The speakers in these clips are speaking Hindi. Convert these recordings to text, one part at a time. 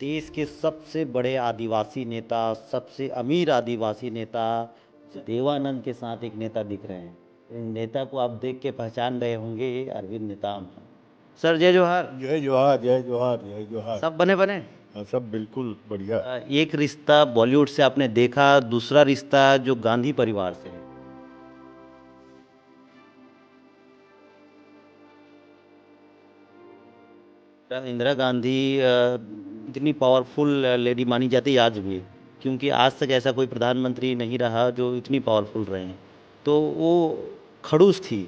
देश के सबसे बड़े आदिवासी नेता, सबसे अमीर आदिवासी नेता देवानंद के साथ एक नेता दिख रहे हैं। इन नेता को आप देख के पहचान रहे होंगे, ये अरविंद नेताम हैं। सर जय जोहार। जय जोहार जय जोहार जय जोहार। सब बने बने। हाँ, सब बिल्कुल बढ़िया। एक रिश्ता बॉलीवुड से आपने देखा, दूसरा रिश्ता जो गांधी परिवार से है। इंदिरा गांधी इतनी पावरफुल लेडी मानी जाती है आज भी, क्योंकि आज तक ऐसा कोई प्रधानमंत्री नहीं रहा जो इतनी पावरफुल रहे हैं। तो वो खड़ूस थी।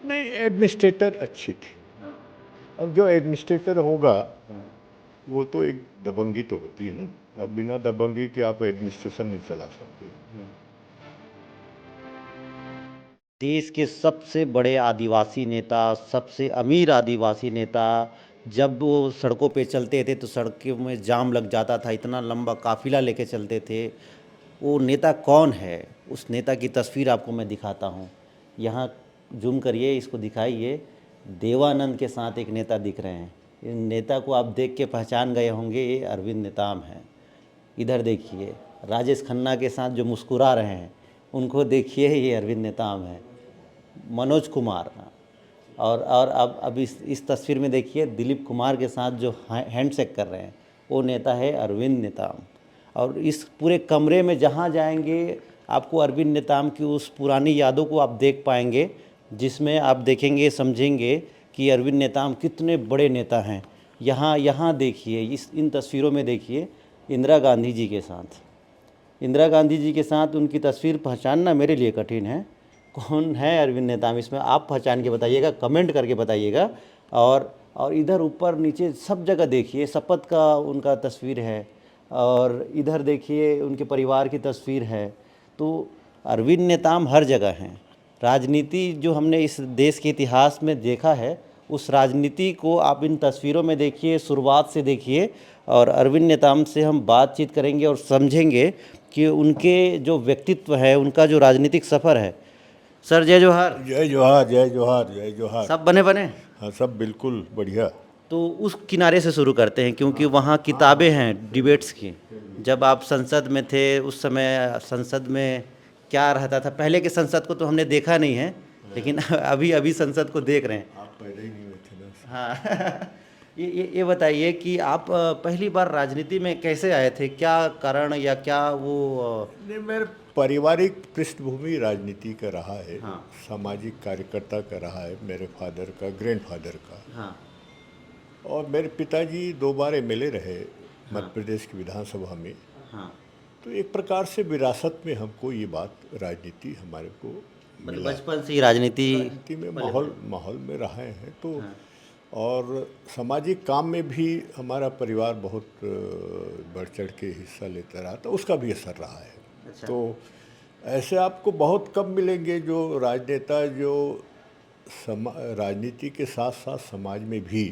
नहीं, एडमिनिस्ट्रेटर अच्छी थी। अब जो एडमिनिस्ट्रेटर होगा वो तो एक दबंगी तो होती है ना। अब बिना दबंगी के आप एडमिनिस्ट्रेशन नहीं चला सकते। देश के सबसे बड़े आदिवासी नेता, सबसे अमीर आदिवासी नेता, जब वो सड़कों पे चलते थे तो सड़कों में जाम लग जाता था, इतना लंबा काफिला लेके चलते थे। वो नेता कौन है, उस नेता की तस्वीर आपको मैं दिखाता हूँ। यहाँ जूम करिए, इसको दिखाइए। देवानंद के साथ एक नेता दिख रहे हैं। इन नेता को आप देख के पहचान गए होंगे, ये अरविंद नेताम हैं। इधर देखिए, राजेश खन्ना के साथ जो मुस्कुरा रहे हैं उनको देखिए, ये अरविंद नेताम हैं। मनोज कुमार। और अब इस तस्वीर में देखिए, दिलीप कुमार के साथ जो हैंडशेक कर रहे हैं वो नेता है अरविंद नेताम। और इस पूरे कमरे में जहाँ जाएंगे आपको अरविंद नेताम की उस पुरानी यादों को आप देख पाएंगे, जिसमें आप देखेंगे, समझेंगे कि अरविंद नेताम कितने बड़े नेता हैं। यहाँ देखिए, इन तस्वीरों में देखिए, इंदिरा गांधी जी के साथ, इंदिरा गांधी जी के साथ उनकी तस्वीर पहचानना मेरे लिए कठिन है। कौन है अरविंद नेताम, इसमें आप पहचान के बताइएगा, कमेंट करके बताइएगा। और इधर ऊपर नीचे सब जगह देखिए, शपथ का उनका तस्वीर है। और इधर देखिए, उनके परिवार की तस्वीर है। तो अरविंद नेताम हर जगह हैं। राजनीति जो हमने इस देश के इतिहास में देखा है, उस राजनीति को आप इन तस्वीरों में देखिए, शुरुआत से देखिए। और अरविंद नेताम से हम बातचीत करेंगे और समझेंगे कि उनके जो व्यक्तित्व है, उनका जो राजनीतिक सफ़र है। सर जय जोहार। जय जोहार जय जोहार जय जोहार। सब बने बने। हाँ, सब बिल्कुल बढ़िया। तो उस किनारे से शुरू करते हैं, क्योंकि वहाँ किताबें हैं डिबेट्स की। जब आप संसद में थे उस समय संसद में क्या रहता था, पहले के संसद को तो हमने देखा नहीं है, लेकिन अभी अभी संसद को देख रहे हैं। आप पहले ही नहीं हुए थे ना। हाँ। ये बताइए कि आप पहली बार राजनीति में कैसे आए थे, क्या कारण या क्या वो नहीं, मेरे पारिवारिक पृष्ठभूमि राजनीति का रहा है। हाँ सामाजिक कार्यकर्ता का रहा है, मेरे फादर का, ग्रैंडफादर का। हाँ और मेरे पिताजी 2 बार एमएलए रहे हाँ मध्य प्रदेश की विधानसभा में। हाँ। तो एक प्रकार से विरासत में हमको ये बात, राजनीति हमारे को मतलब मिला। बचपन से ही राजनीति राजनीति में पले माहौल बड़े। माहौल में रहे हैं तो। हाँ। और सामाजिक काम में भी हमारा परिवार बहुत बढ़ चढ़ के हिस्सा लेता रहा, तो उसका भी असर रहा है। अच्छा। तो ऐसे आपको बहुत कम मिलेंगे जो राजनेता जो राजनीति के साथ साथ समाज में भी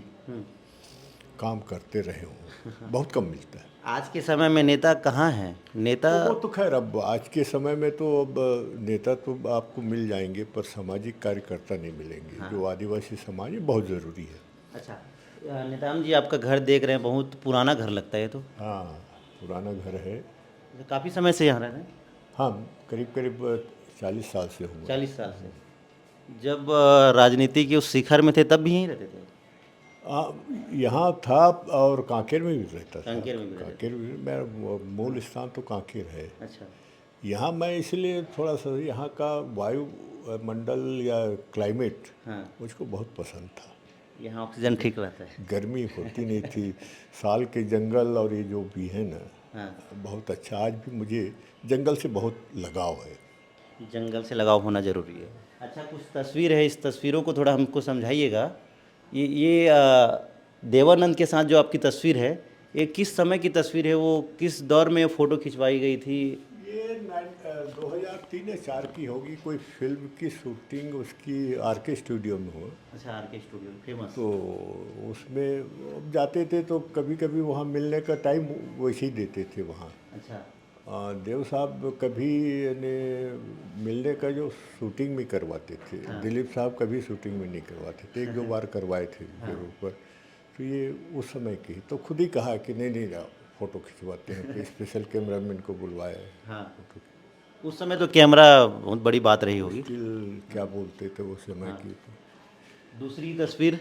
काम करते रहे हों, बहुत कम मिलता है। आज के समय में नेता कहाँ हैं, नेता। तो वो तो खैर अब आज के समय में तो अब नेता तो आपको मिल जाएंगे, पर सामाजिक कार्यकर्ता नहीं मिलेंगे। हाँ। जो आदिवासी समाज है बहुत ज़रूरी है। अच्छा। नेताम जी, आपका घर देख रहे हैं, बहुत पुराना घर लगता है ये तो। हाँ, पुराना घर है। काफ़ी समय से यहाँ रह रहे हैं। हाँ, करीब करीब 40 साल से हुआ। 40 साल से। जब राजनीति के उस शिखर में थे तब भी यहीं रहते थे। यहाँ था और कांकेर में भी रहता था। कांकेर में भी रहते कांकेर में मेरा मूल स्थान तो कांकेर है। थे। अच्छा। यहाँ मैं इसलिए थोड़ा सा यहाँ का वायु मंडल या क्लाइमेट हाँ। मुझको बहुत पसंद था। यहाँ ऑक्सीजन ठीक रहता है। गर्मी होती नहीं थी। साल के जंगल और ये जो भी है ना, हाँ। बहुत अच्छा। आज भी मुझे जंगल से बहुत लगाव है। जंगल से लगाव होना ज़रूरी है। अच्छा, कुछ तस्वीर है, इस तस्वीरों को थोड़ा हमको समझाइएगा। ये देवानंद के साथ जो आपकी तस्वीर है, ये किस समय की तस्वीर है, वो किस दौर में फ़ोटो खिंचवाई गई थी। ये 2003 या 4 की होगी। कोई फिल्म की शूटिंग उसकी आर के स्टूडियो में हो। अच्छा, आर के स्टूडियो फेमस। तो उसमें अब जाते थे तो कभी कभी वहाँ मिलने का टाइम वैसे ही देते थे वहाँ। अच्छा। देव साहब कभी यानी मिलने का जो शूटिंग में करवाते थे। हाँ। दिलीप साहब कभी शूटिंग में नहीं करवाते थे, 1-2 बार करवाए थे हाँ। जरूर पर। तो ये उस समय की, तो खुद ही कहा कि नहीं नहीं आप फ़ोटो खिंचवाते हैं, तो स्पेशल कैमरामैन को बुलवाया है। हाँ, फोटो उस समय तो कैमरा बहुत बड़ी बात रही होगी। स्टिल क्या बोलते थे उस समय हाँ, की। दूसरी तस्वीर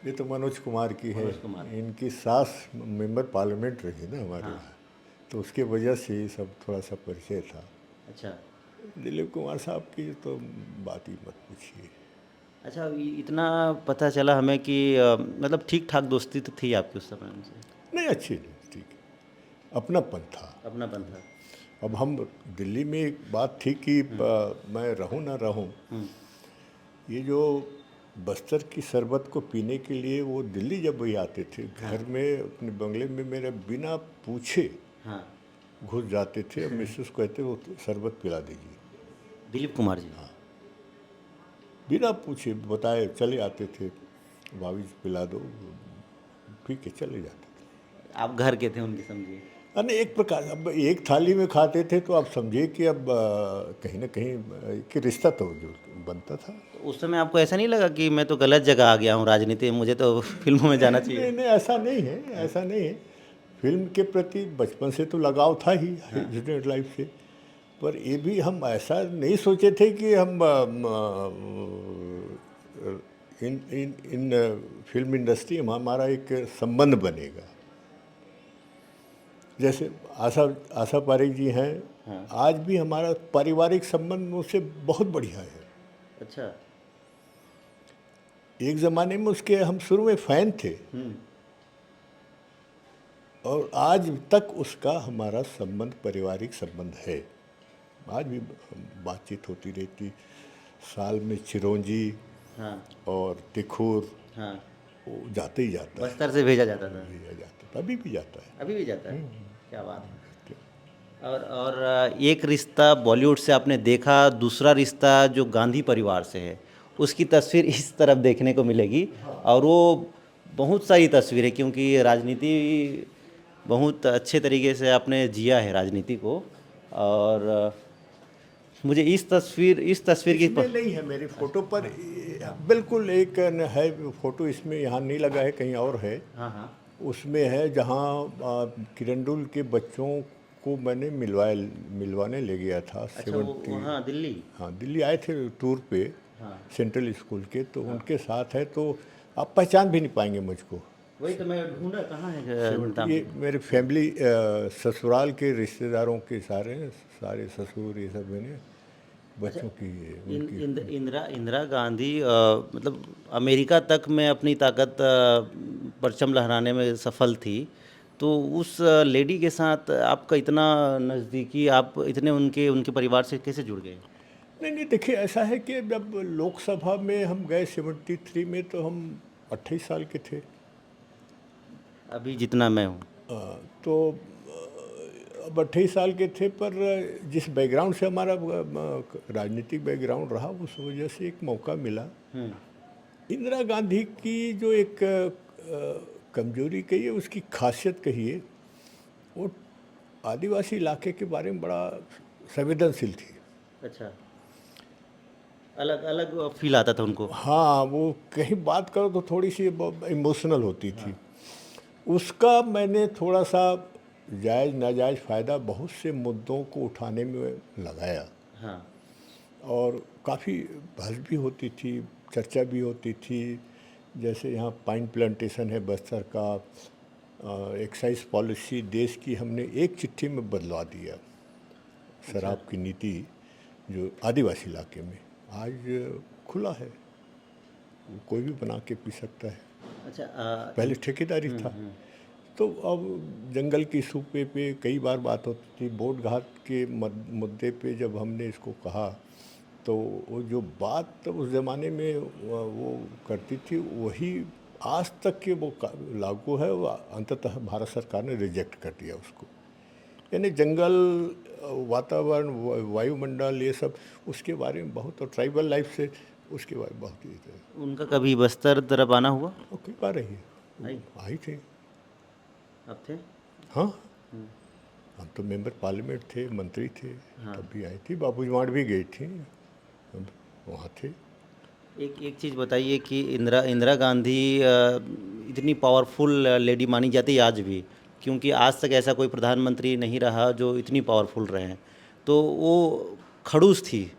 ये तो मनोज कुमार की है। मनोज कुमार। इनकी सास मेंबर पार्लियामेंट रही ना हमारे हाँ, यहाँ, तो उसके वजह से ये सब थोड़ा सा परिचय था। अच्छा। दिलीप कुमार साहब की तो बात ही मत पूछिए। अच्छा, इतना पता चला हमें कि मतलब ठीक ठाक दोस्ती तो थी आपकी उस समय उनसे। नहीं अच्छी नहीं, ठीक है, अपनापन था। अपनापन था। अब हम दिल्ली में एक बात थी कि मैं रहूं ना रहूं, हम्म, ये जो बस्तर की शरबत को पीने के लिए वो दिल्ली जब वही आते थे, हाँ, घर में अपने बंगले में मेरे बिना पूछे हाँ, घुस जाते थे और मिसेस को कहते वो शरबत पिला दीजिए। दिलीप कुमार जी। बिना पूछे बताए चले आते थे, भाभी जी पिला दो, ठीक है चले जाते थे। आप घर के थे उनके, समझिए। अरे एक प्रकार, अब एक थाली में खाते थे तो आप समझिए कि अब कहीं ना कहीं कि रिश्ता तो जो बनता था। तो उस समय आपको ऐसा नहीं लगा कि मैं तो गलत जगह आ गया हूँ राजनीति में, मुझे तो फिल्मों में जाना नहीं चाहिए? नहीं ऐसा नहीं है, ऐसा नहीं है। फिल्म के प्रति बचपन से तो लगाव था ही हाँ, स्टूडेंट लाइफ से। पर ये भी हम ऐसा नहीं सोचे थे कि हम इन इन इन फिल्म इंडस्ट्री में हमारा एक संबंध बनेगा। जैसे आशा आशा पारेख जी हैं, हाँ, आज भी हमारा पारिवारिक संबंध उनसे बहुत बढ़िया है। अच्छा। एक ज़माने में उसके हम शुरू में फ़ैन थे हम्म, और आज तक उसका हमारा संबंध पारिवारिक संबंध है। आज भी बातचीत होती रहती, साल में चिरौंजी हाँ, और तिखुर हाँ, वो जाते ही जाता है। बस्तर से भेजा जाता था। भेजा जाता था, अभी भी जाता है। अभी भी जाता है? क्या बात है। और एक रिश्ता बॉलीवुड से आपने देखा, दूसरा रिश्ता जो गांधी परिवार से है, उसकी तस्वीर इस तरफ देखने को मिलेगी। और वो बहुत सारी तस्वीरें, क्योंकि राजनीति बहुत अच्छे तरीके से आपने जिया है राजनीति को। और मुझे इस तस्वीर की इसमें नहीं है मेरी फोटो पर, बिल्कुल एक है फोटो, इसमें यहाँ नहीं लगा है, कहीं और है। हाँ, हाँ। उसमें है जहाँ किरंदुल के बच्चों को मैंने मिलवाने ले गया था अच्छा, वो 70। हाँ, दिल्ली। हाँ दिल्ली आए थे टूर पे, हाँ, सेंट्रल स्कूल के, तो उनके साथ है, तो आप पहचान भी नहीं पाएंगे मुझको। वही तो मैं ढूंढा, कहाँ है ये दामजी? मेरे फैमिली ससुराल के रिश्तेदारों के सारे सारे ससुर ये सब मैंने अच्छा, बच्चों की उनकी। इंदिरा इंदिरा गांधी मतलब अमेरिका तक में अपनी ताकत परचम लहराने में सफल थी। तो उस लेडी के साथ आपका इतना नज़दीकी, आप इतने उनके उनके परिवार से कैसे जुड़ गए? नहीं नहीं देखिए, ऐसा है कि जब लोकसभा में हम गए 73 में, तो हम 28 साल के थे। अभी जितना मैं हूँ। तो अब 28 साल के थे, पर जिस बैकग्राउंड से हमारा राजनीतिक बैकग्राउंड रहा, उस वजह से एक मौका मिला। हम्म, इंदिरा गांधी की जो एक कमजोरी कहिए, उसकी खासियत कहिए, वो आदिवासी इलाके के बारे में बड़ा संवेदनशील थी। अच्छा, अलग अलग फील आता था उनको। हाँ वो कहीं बात करो तो थोड़ी सी इमोशनल होती थी। उसका मैंने थोड़ा सा जायज़ नाजायज़ फ़ायदा बहुत से मुद्दों को उठाने में लगाया, हाँ, और काफ़ी बहस भी होती थी, चर्चा भी होती थी। जैसे यहाँ पाइन प्लांटेशन है बस्तर का, एक्साइज पॉलिसी देश की हमने एक चिट्ठी में बदलवा दिया। अच्छा, शराब की नीति जो आदिवासी इलाके में आज खुला है, कोई भी बना के पी सकता है। अच्छा। पहले ठेकेदारी था, तो अब जंगल की सूपे पे कई बार बात होती थी। बोट घाट के मुद्दे पे जब हमने इसको कहा, तो वो जो बात उस ज़माने में वो करती थी, वही आज तक के वो लागू है। वो अंततः भारत सरकार ने रिजेक्ट कर दिया उसको। यानी जंगल, वातावरण, वायुमंडल, ये सब उसके बारे में बहुत, और ट्राइबल लाइफ से उसके बारे में बहुत ही उनका कभी बस्तर तरफ आना हुआ? कई बार रही है, आई? वो आई थे। अब थे? हाँ हम तो मेंबर पार्लियामेंट थे, मंत्री थे, हाँ। तब भी आई थी। बाबूजमाड़ भी गई थी, हम वहाँ थे। एक एक चीज़ बताइए कि इंदिरा इंदिरा गांधी इतनी पावरफुल लेडी मानी जाती है आज भी, क्योंकि आज तक ऐसा कोई प्रधानमंत्री नहीं रहा जो इतनी पावरफुल रहे हैं। तो वो खड़ूस थी,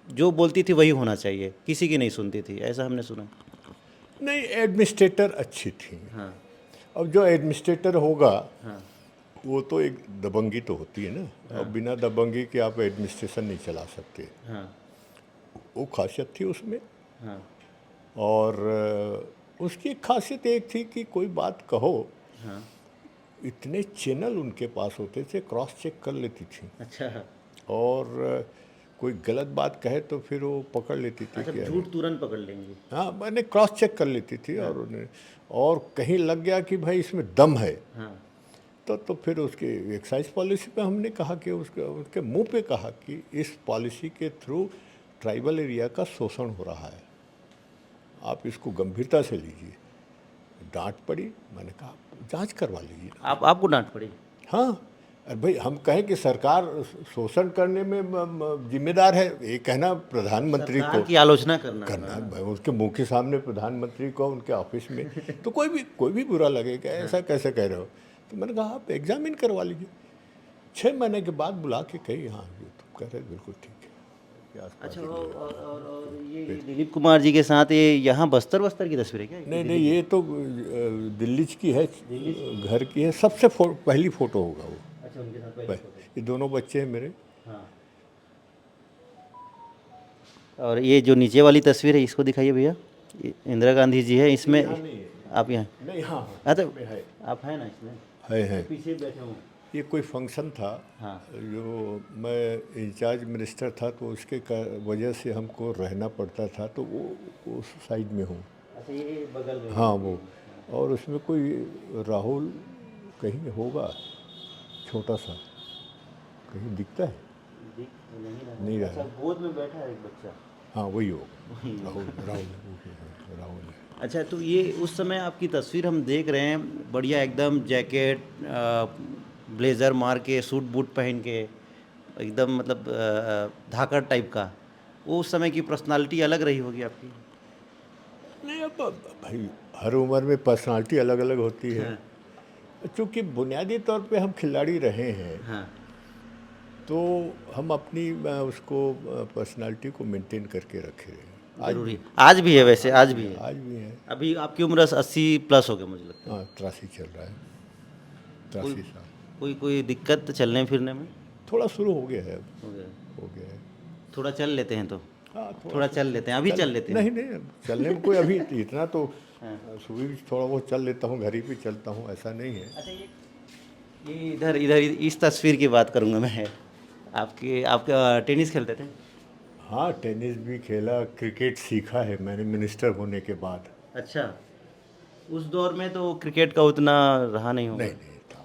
जो बोलती थी वही होना चाहिए, किसी की नहीं सुनती थी, ऐसा हमने सुना। नहीं, एडमिनिस्ट्रेटर अच्छी थी। हाँ अब जो एडमिनिस्ट्रेटर होगा हाँ वो तो एक दबंगी तो होती है ना, अब बिना दबंगी के आप एडमिनिस्ट्रेशन नहीं चला सकते। हाँ वो खासियत थी उसमें। हाँ और उसकी एक खासियत एक थी कि कोई बात कहो, हाँ। इतने चैनल उनके पास होते थे, क्रॉस चेक कर लेती थी। अच्छा और कोई गलत बात कहे तो फिर वो पकड़ लेती थी अच्छा, कि अरे, झूठ तुरंत पकड़ लेंगी। हाँ, मैंने क्रॉस चेक कर लेती थी। और उन्हें और कहीं लग गया कि भाई इसमें दम है, हाँ तो फिर उसकी एक्साइज पॉलिसी पे हमने कहा कि उसके मुंह पे कहा कि इस पॉलिसी के थ्रू ट्राइबल एरिया का शोषण हो रहा है, आप इसको गंभीरता से लीजिए। डांट पड़ी, मैंने कहा जांच करवा लीजिए। आपको डांट पड़ी? हाँ, अरे भाई, हम कहें कि सरकार शोषण करने में जिम्मेदार है, ये कहना प्रधानमंत्री सरकार को की आलोचना करना करना, भाई उसके मुंह के सामने प्रधानमंत्री को उनके ऑफिस में तो कोई भी बुरा लगेगा, ऐसा कैसे कह रहे हो। तो मैंने कहा आप एग्जामिन करवा लीजिए। 6 महीने के बाद बुला के कही, हाँ ये तो कह रहे बिल्कुल ठीक है। कि आसपास अच्छा, एक- और ये दिलीप कुमार जी के साथ ये यहाँ बस्तर की तस्वीर है क्या? नहीं, ये तो दिल्ली की है, घर की है, सबसे पहली फोटो होगा वो। अच्छा, उनके साथ पहले फोटो। ये दोनों बच्चे हैं मेरे। हाँ। और ये जो नीचे वाली तस्वीर है इसको दिखाइए भैया, ये इंदिरा गांधी जी है इसमें। यहाँ नहीं है। आप यहाँ? नहीं, हाँ हाँ तो में है, आप हैं ना इसमें? है। पीछे बैठे हूँ। ये कोई फंक्शन था, हाँ जो मैं इंचार्ज मिनिस्टर था, तो उसके वजह से हमको रहना पड़ता था, तो वो उस साइड में हूँ। अच्छा, ये बगल में। हाँ, वो। और उसमें कोई राहुल कहीं होगा, छोटा सा, कहीं दिखता है? दिख नहीं रहा। नहीं रहा। अच्छा, गोद में बैठा है एक बच्चा। हाँ, वही होगा, राहुल है। अच्छा, तो ये उस समय आपकी तस्वीर हम देख रहे हैं, बढ़िया एकदम जैकेट, ब्लेज़र मार के, सूट बूट पहन के, एकदम मतलब धाकड़ टाइप का। वो उस समय की पर्सनालिटी अलग रही होगी आपकी। नहीं, अब भाई हर उम्र में पर्सनालिटी अलग अलग होती है। हाँ चूँकि बुनियादी तौर पे हम खिलाड़ी रहे हैं, हाँ। तो हम अपनी उसको पर्सनालिटी को मेंटेन करके रखे हैं। जरूरी आज भी है, वैसे आज भी है। आज भी है। अभी आपकी उम्र 80 प्लस हो गया मुझे लगता हाँ, 83 चल रहा है, है। 83 साल। कोई दिक्कत चलने फिरने में? थोड़ा शुरू हो गया है, हो गया। हो गया है। थोड़ा चल लेते हैं तो? हाँ, थोड़ा चल लेते हैं, अभी चल लेते हैं। नहीं, अब चलने में कोई अभी इतना तो हाँ। सुबह भी थोड़ा बहुत चल लेता हूँ, घर ही पे चलता हूँ, ऐसा नहीं है। अच्छा, ये इधर इधर इस तस्वीर की बात करूँगा मैं। आपके टेनिस खेलते थे? हाँ, टेनिस भी खेला, क्रिकेट सीखा है मैंने मिनिस्टर होने के बाद। अच्छा, उस दौर में तो क्रिकेट का उतना रहा नहीं होगा। नहीं था,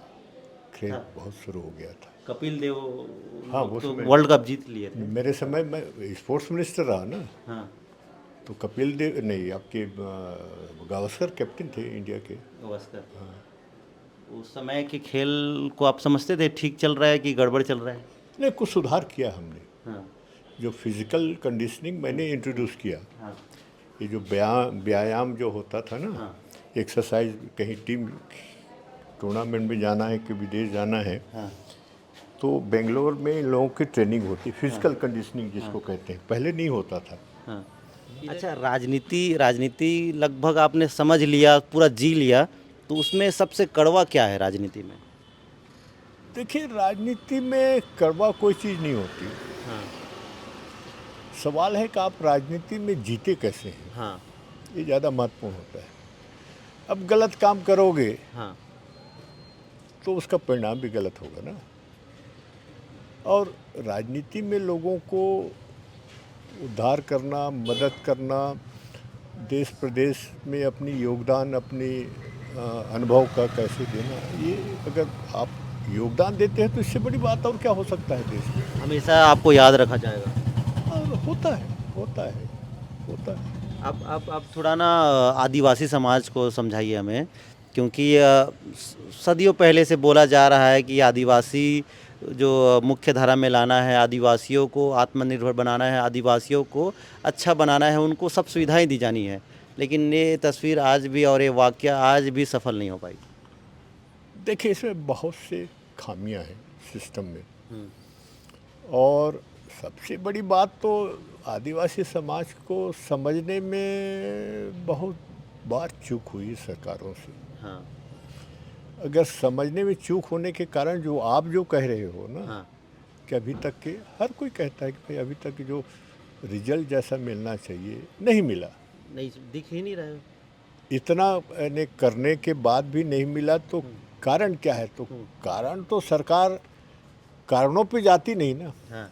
खेल बहुत शुरू हो गया था। कपिल देव हाँ, लोग वो तो समय वर्ल्ड कप जीत लिए थे। मेरे समय में स्पोर्ट्स मिनिस्टर रहा ना, हाँ, तो कपिल देव नहीं, आपके गावस्कर कैप्टन थे इंडिया के। गावस्कर। उस समय के खेल को आप समझते थे ठीक चल रहा है कि गड़बड़ चल रहा है? नहीं, कुछ सुधार किया हमने। हाँ जो फिजिकल कंडीशनिंग मैंने इंट्रोड्यूस किया, हाँ ये जो व्यायाम जो होता था ना, हाँ एक्सरसाइज, कहीं टीम टूर्नामेंट में जाना है कि विदेश जाना है, हाँ तो बेंगलोर में इन लोगों की ट्रेनिंग होती है, फिजिकल कंडीशनिंग जिसको कहते हैं, पहले नहीं होता था। हाँ। अच्छा, राजनीति लगभग आपने समझ लिया, पूरा जी लिया, तो उसमें सबसे कड़वा क्या है राजनीति में? देखिए, राजनीति में कड़वा कोई चीज़ नहीं होती। हाँ सवाल है कि आप राजनीति में जीते कैसे हैं, हाँ ये ज़्यादा महत्वपूर्ण होता है। अब गलत काम करोगे हाँ तो उसका परिणाम भी गलत होगा ना। और राजनीति में लोगों को उद्धार करना, मदद करना, देश प्रदेश में अपनी योगदान, अपनी अनुभव का कैसे देना, ये अगर आप योगदान देते हैं तो इससे बड़ी बात और क्या हो सकता है देश में। हमेशा आपको याद रखा जाएगा। और होता है। आप थोड़ा ना आदिवासी समाज को समझाइए हमें क्योंकि सदियों पहले से बोला जा रहा है कि आदिवासी जो मुख्य धारा में लाना है, आदिवासियों को आत्मनिर्भर बनाना है, आदिवासियों को अच्छा बनाना है, उनको सब सुविधाएं दी जानी है। लेकिन ये तस्वीर आज भी और ये वाक़या आज भी सफल नहीं हो पाई। देखिए, इसमें बहुत से खामियां हैं सिस्टम में। हुँ, और सबसे बड़ी बात तो आदिवासी समाज को समझने में बहुत बार चूक हुई सरकारों से। हाँ, अगर समझने में चूक होने के कारण जो आप जो कह रहे हो ना, हाँ, कि अभी तक के हर कोई कहता है कि भाई अभी तक जो रिजल्ट जैसा मिलना चाहिए नहीं मिला। नहीं दिख ही नहीं रहा है। इतना यानी करने के बाद भी नहीं मिला, तो हुँ, कारण क्या है? तो हुँ, कारण तो सरकार कारणों पे जाती नहीं ना। हाँ,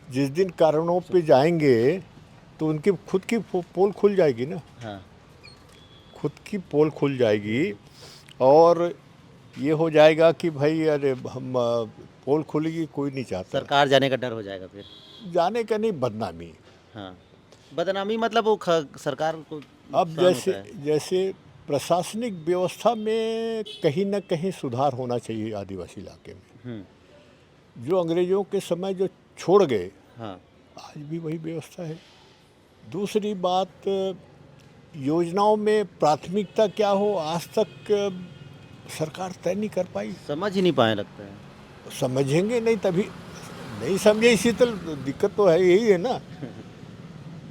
जिस दिन कारणों पे जाएंगे तो उनकी खुद की पोल खुल जाएगी ना, हाँ, खुद की पोल खुल जाएगी। और ये हो जाएगा कि भाई अरे हम पोल खुलेगी, कोई नहीं चाहता सरकार जाने का डर हो जाएगा फिर। जाने का, नहीं बदनामी। हाँ, बदनामी मतलब वो सरकार को अब नुकसान होता है। जैसे प्रशासनिक व्यवस्था में कहीं ना कहीं सुधार होना चाहिए आदिवासी इलाके में। हुँ, जो अंग्रेजों के समय जो छोड़ गए, हाँ, आज भी वही व्यवस्था है। दूसरी बात, योजनाओं में प्राथमिकता क्या हो आज तक सरकार तय नहीं कर पाई। समझ ही नहीं पाए लगता है। समझेंगे नहीं तभी, नहीं समझे इसी तो दिक्कत तो है, यही है ना।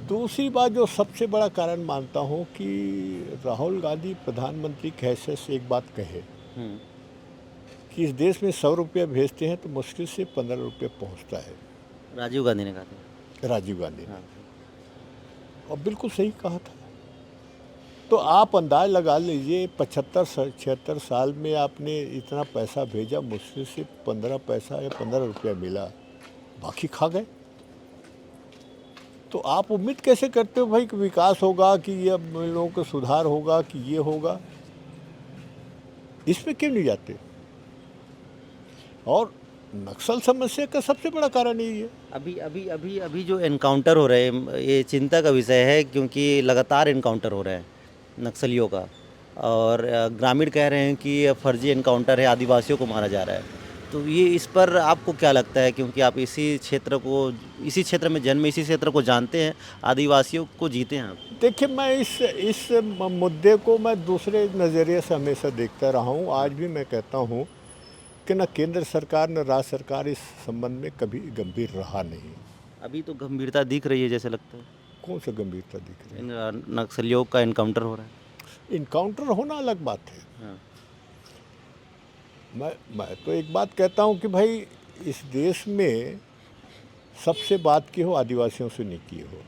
दूसरी बात जो सबसे बड़ा कारण मानता हूँ कि राहुल गांधी प्रधानमंत्री की हैसियत से एक बात कहे हुँ, कि इस देश में 100 रुपया भेजते हैं तो मुश्किल से 15 रुपये पहुँचता है, राजीव गांधी ने कहा था। राजीव गांधी ने। हाँ, और बिल्कुल सही कहा था। तो आप अंदाज लगा लीजिए, 75-76 साल में आपने इतना पैसा भेजा, मुश्किल से 15 पैसा या 15 रुपया मिला, बाकी खा गए। तो आप उम्मीद कैसे करते हो भाई कि विकास होगा, कि ये अब लोगों का सुधार होगा, कि ये होगा? इसमें क्यों नहीं जाते? और नक्सल समस्या का सबसे बड़ा कारण यही है। अभी जो एनकाउंटर हो रहे हैं, ये चिंता का विषय है क्योंकि लगातार एनकाउंटर हो रहे हैं नक्सलियों का। और ग्रामीण कह रहे हैं कि ये फर्जी एनकाउंटर है, आदिवासियों को मारा जा रहा है। तो ये इस पर आपको क्या लगता है, क्योंकि आप इसी क्षेत्र में जन्मे, इसी क्षेत्र को जानते हैं, आदिवासियों को जीते हैं आप? देखिए, मैं इस मुद्दे को मैं दूसरे नज़रिए से हमेशा देखता रहा हूँ। आज भी मैं कहता हूँ कि न केंद्र सरकार न राज्य सरकार इस संबंध में कभी गंभीर रहा नहीं। अभी तो गंभीरता दिख रही है जैसे लगता है। कौन सा गंभीरता दिख रही है? इन नक्सलियों का एनकाउंटर हो रहा है। इनकाउंटर होना अलग बात है। हाँ, मैं तो एक बात कहता हूँ कि भाई इस देश में सबसे बात की हो, आदिवासियों से नहीं की हो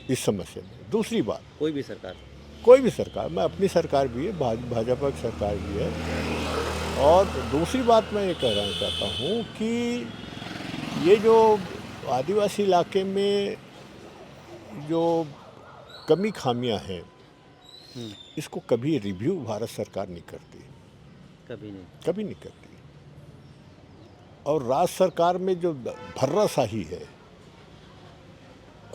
इस समस्या में। दूसरी बात, कोई भी सरकार। कोई भी सरकार, मैं अपनी सरकार भी है, भाजपा की सरकार भी है। और दूसरी बात मैं ये कहना चाहता हूँ कि ये जो आदिवासी इलाके में जो कमी खामियां हैं, हुँ, इसको कभी रिव्यू भारत सरकार नहीं करती, कभी नहीं। कभी नहीं करती। और राज्य सरकार में जो भर्राशाही है,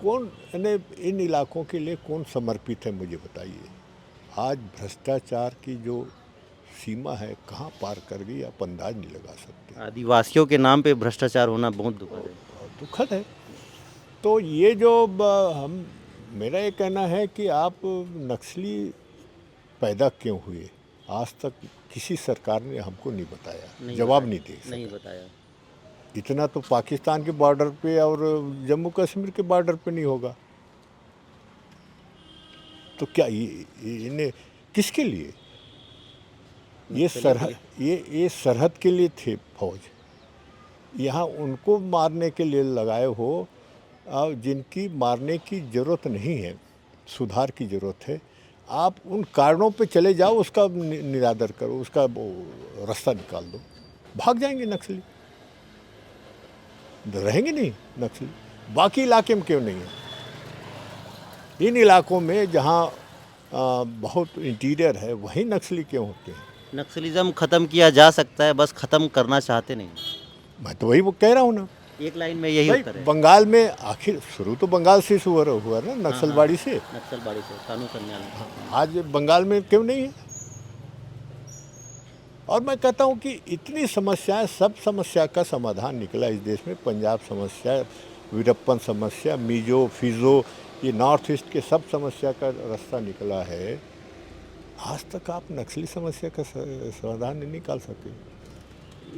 कौन यानी इन इलाकों के लिए कौन समर्पित है, मुझे बताइए। आज भ्रष्टाचार की जो सीमा है कहाँ पार कर गई, आप अंदाज नहीं लगा सकते। आदिवासियों के नाम पे भ्रष्टाचार होना बहुत दुखद है। और दुखद है। तो ये जो हम मेरा ये कहना है कि आप नक्सली पैदा क्यों हुए, आज तक किसी सरकार ने हमको नहीं बताया, जवाब नहीं दे नहीं सका। बताया। इतना तो पाकिस्तान के बॉर्डर पे और जम्मू कश्मीर के बॉर्डर पे नहीं होगा। तो क्या इन्हें किसके लिए? ये सरहद के लिए थे फौज, यहाँ उनको मारने के लिए लगाए हो, जिनकी मारने की ज़रूरत नहीं है, सुधार की ज़रूरत है। आप उन कारणों पे चले जाओ, उसका निरादर करो, उसका रास्ता निकाल दो, भाग जाएंगे नक्सली, रहेंगे नहीं नक्सली। बाकी इलाके में क्यों नहीं है? इन इलाकों में जहाँ बहुत इंटीरियर है, वहीं नक्सली क्यों होते हैं? नक्सलिज्म ख़त्म किया जा सकता है, बस ख़त्म करना चाहते नहीं। मैं तो वही वो कह रहा हूँ ना। एक लाइन में यही भाई उत्तर है। बंगाल में आखिर शुरू तो बंगाल से हुआ ना, नक्सलबाड़ी से। नक्सलबाड़ी से, कानू कन्याल में। आज बंगाल में क्यों नहीं है? और मैं कहता हूँ कि इतनी समस्याएं, सब समस्या का समाधान निकला इस देश में। पंजाब समस्या, वीरप्पन समस्या, मिजो फिजो, ये नॉर्थ ईस्ट के सब समस्या का रास्ता निकला है। आज तक आप नक्सली समस्या का समाधान नहीं निकाल सके।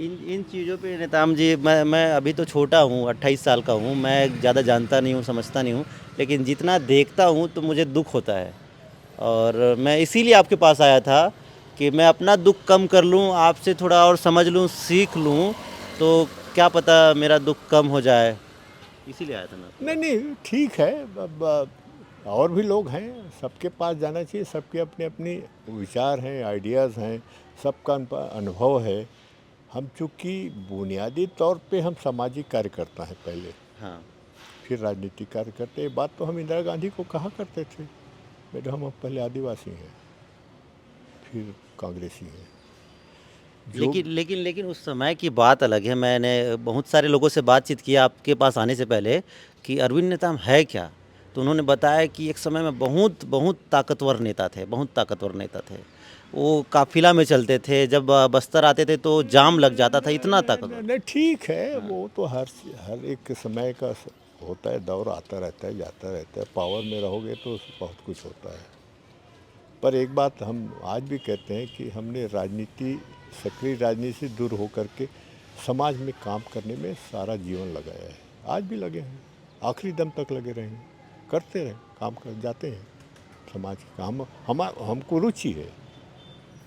इन इन चीज़ों पे नेताम जी, मैं अभी तो छोटा हूँ, 28 साल का हूँ, मैं ज़्यादा जानता नहीं हूँ, समझता नहीं हूँ, लेकिन जितना देखता हूँ तो मुझे दुख होता है। और मैं इसीलिए आपके पास आया था कि मैं अपना दुख कम कर लूँ, आपसे थोड़ा और समझ लूँ, सीख लूँ, तो क्या पता मेरा दुख कम हो जाए। इसीलिए आया था मैं आपके नहीं पास। नहीं, ठीक है। अब और भी लोग हैं, सबके पास जाना चाहिए। सबके अपने अपने विचार हैं, आइडियाज़ हैं, सबका अनुभव है। हम चूँकि बुनियादी तौर पे हम सामाजिक कार्यकर्ता हैं पहले, हाँ, फिर राजनीतिक कार्यकर्ता। ये बात तो हम इंदिरा गांधी को कहा करते थे, मैडम हम पहले आदिवासी हैं, फिर कांग्रेसी हैं। जो लेकिन उस समय की बात अलग है। मैंने बहुत सारे लोगों से बातचीत किया आपके पास आने से पहले कि अरविंद नेताम है क्या? तो उन्होंने बताया कि एक समय में बहुत बहुत ताकतवर नेता थे, बहुत ताकतवर नेता थे। वो काफ़िला में चलते थे, जब बस्तर आते थे तो जाम लग जाता था, इतना ताकतवर। नहीं, ठीक है, हाँ, वो तो हर एक समय का होता है, दौर आता रहता है, जाता रहता है। पावर में रहोगे तो बहुत कुछ होता है। पर एक बात हम आज भी कहते हैं कि हमने राजनीति, सक्रिय राजनीति से दूर होकर के समाज में काम करने में सारा जीवन लगाया है। आज भी लगे हैं, आखिरी दम तक लगे रहेंगे, करते रहें, काम कर जाते हैं समाज के काम। हमको रुचि है।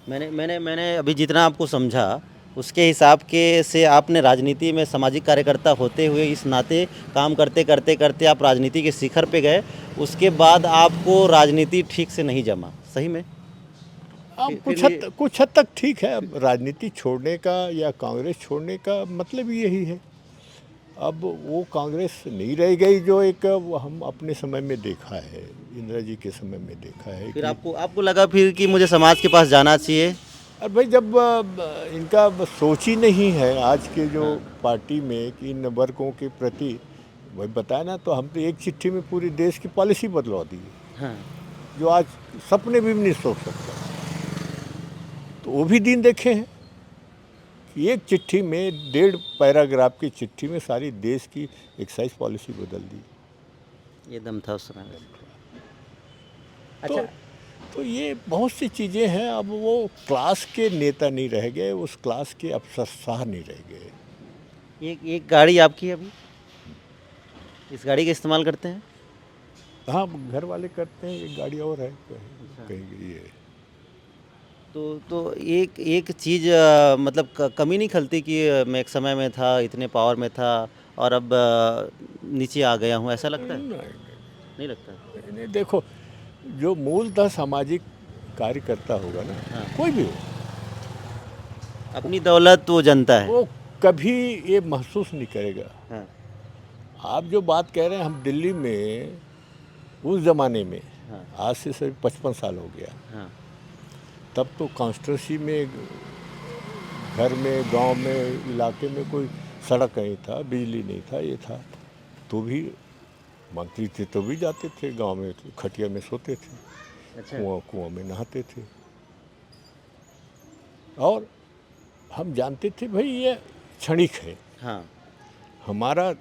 मैंने अभी जितना आपको समझा, उसके हिसाब के से आपने राजनीति में सामाजिक कार्यकर्ता होते हुए इस नाते काम करते करते करते आप राजनीति के शिखर पे गए। उसके बाद आपको राजनीति ठीक से नहीं जमा, सही में? अब फिर ये कुछ हद तक ठीक है। अब राजनीति छोड़ने का या कांग्रेस छोड़ने का मतलब ही यही है। अब वो कांग्रेस नहीं रह गई जो एक वो हम अपने समय में देखा है, इंदिरा जी के समय में देखा है फिर कि आपको आपको लगा फिर कि मुझे समाज के पास जाना चाहिए। अब भाई जब इनका सोच ही नहीं है आज के जो हाँ, पार्टी में कि इन वर्गों के प्रति, वही बताया ना, तो हम तो एक चिट्ठी में पूरी देश की पॉलिसी बदलवा दी, हाँ। जो आज सपने भी नहीं सोच सकता। तो वो भी दिन देखे हैं कि एक चिट्ठी में 1.5 पैराग्राफ की चिट्ठी में सारी देश की एक्साइज पॉलिसी बदल दी। ये दम था उस समय। तो अच्छा, तो ये बहुत सी चीज़ें हैं। अब वो क्लास के नेता नहीं रह गए, उस क्लास के अफसरशाह नहीं रह गए। एक एक गाड़ी आपकी है अभी, इस गाड़ी का इस्तेमाल करते हैं? हाँ, घर वाले करते हैं, एक गाड़ी और है अच्छा। कहीं ये। तो एक एक चीज़ मतलब कमी नहीं खलती कि मैं एक समय में था, इतने पावर में था और अब नीचे आ गया हूँ, ऐसा लगता है? नहीं, नहीं लगता? नहीं, देखो, जो मूलतः सामाजिक कार्यकर्ता होगा ना, हाँ, कोई भी हो, अपनी दौलत वो जनता है। वो कभी ये महसूस नहीं करेगा। हाँ, आप जो बात कह रहे हैं, हम दिल्ली में उस ज़माने में, हाँ, आज से सिर्फ 55 साल हो गया, हाँ, तब तो कॉन्स्टिट्यूंसी में, घर में, गांव में, इलाके में कोई सड़क नहीं था, बिजली नहीं था, ये था। तो भी मंत्री थे तो भी जाते थे गांव में, तो खटिया में सोते थे, अच्छा, कुआं में नहाते थे। और हम जानते थे भाई ये क्षणिक है। हाँ, हमारा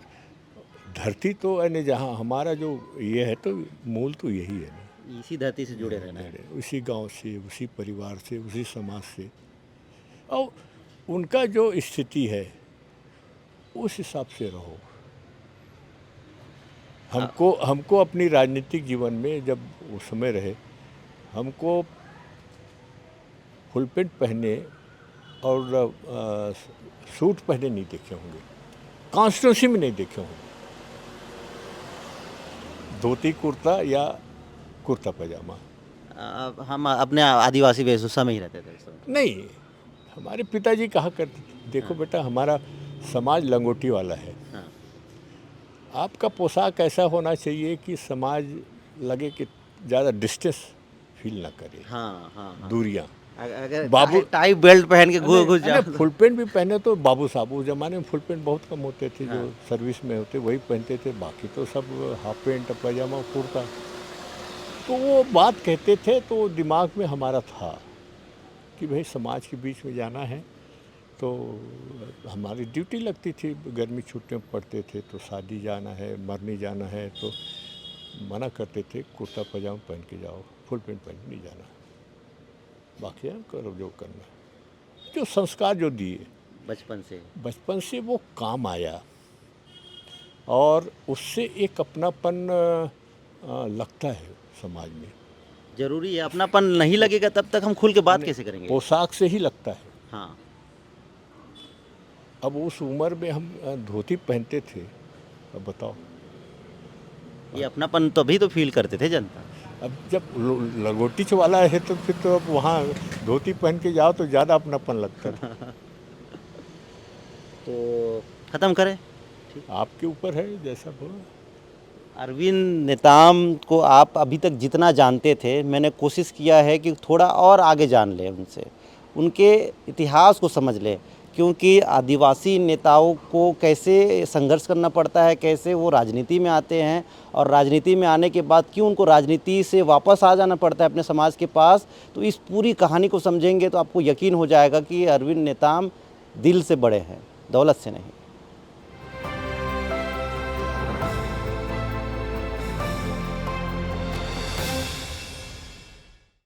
धरती तो यानी जहाँ हमारा जो ये है, तो मूल तो यही है ना। इसी धरती से जुड़े रहना है। उसी गांव से, उसी परिवार से, उसी समाज से। और उनका जो स्थिति है उस हिसाब से रहो। हमको हमको अपनी राजनीतिक जीवन में जब वो समय रहे, हमको फुल पेंट पहने और सूट पहने नहीं देखे होंगे, कॉन्स्टिट्यूंसी में नहीं देखे होंगे। धोती कुर्ता या कुर्ता पैजामा। हम अपने आदिवासी वेशभूषा में ही रहते थे उस समय। नहीं, हमारे पिताजी कहा करते थे, देखो हाँ, बेटा, हमारा समाज लंगोटी वाला है। हाँ, आपका पोशाक ऐसा होना चाहिए कि समाज लगे कि ज़्यादा डिस्टेंस फील ना करे, हाँ, हाँ, हाँ। दूरियां। अगर बाबू टाई बेल्ट पहन के घुस अरे जाओ फुल पेंट भी पहने तो बाबू साहब, उस ज़माने में फुल पेंट बहुत कम होते थे, हाँ, जो सर्विस में होते वही पहनते थे, बाकी तो सब हाफ पेंट, पैजामा, कुर्ता। तो वो बात कहते थे तो वो दिमाग में हमारा था। कि भाई समाज के बीच में जाना है तो हमारी ड्यूटी लगती थी। गर्मी छुट्टियों में पढ़ते थे तो शादी जाना है, मरनी जाना है, तो मना करते थे कुर्ता पजामा पहन के जाओ, फुल पैंट पहन के नहीं जाना, बाकी करो जो करना। जो संस्कार जो दिए बचपन से वो काम आया और उससे एक अपनापन लगता है समाज में। जरूरी है, अपनापन नहीं लगेगा तब तक हम खुल के बात कैसे करेंगे। पोशाक से ही लगता है। हाँ, अब उस उम्र में हम धोती पहनते थे, अब बताओ। ये अपनापन तभी तो फील करते थे जनता। अब जब लंगोटी वाला है तो फिर तो अब वहाँ धोती पहन के जाओ तो ज़्यादा अपनापन लगता था। तो ख़त्म करें। आपके ऊपर है जैसा बोला। अरविंद नेताम को आप अभी तक जितना जानते थे, मैंने कोशिश किया है कि थोड़ा और आगे जान लें उनसे, उनके इतिहास को समझ लें, क्योंकि आदिवासी नेताओं को कैसे संघर्ष करना पड़ता है, कैसे वो राजनीति में आते हैं और राजनीति में आने के बाद क्यों उनको राजनीति से वापस आ जाना पड़ता है अपने समाज के पास। तो इस पूरी कहानी को समझेंगे तो आपको यकीन हो जाएगा कि अरविंद नेताम दिल से बड़े हैं, दौलत से नहीं।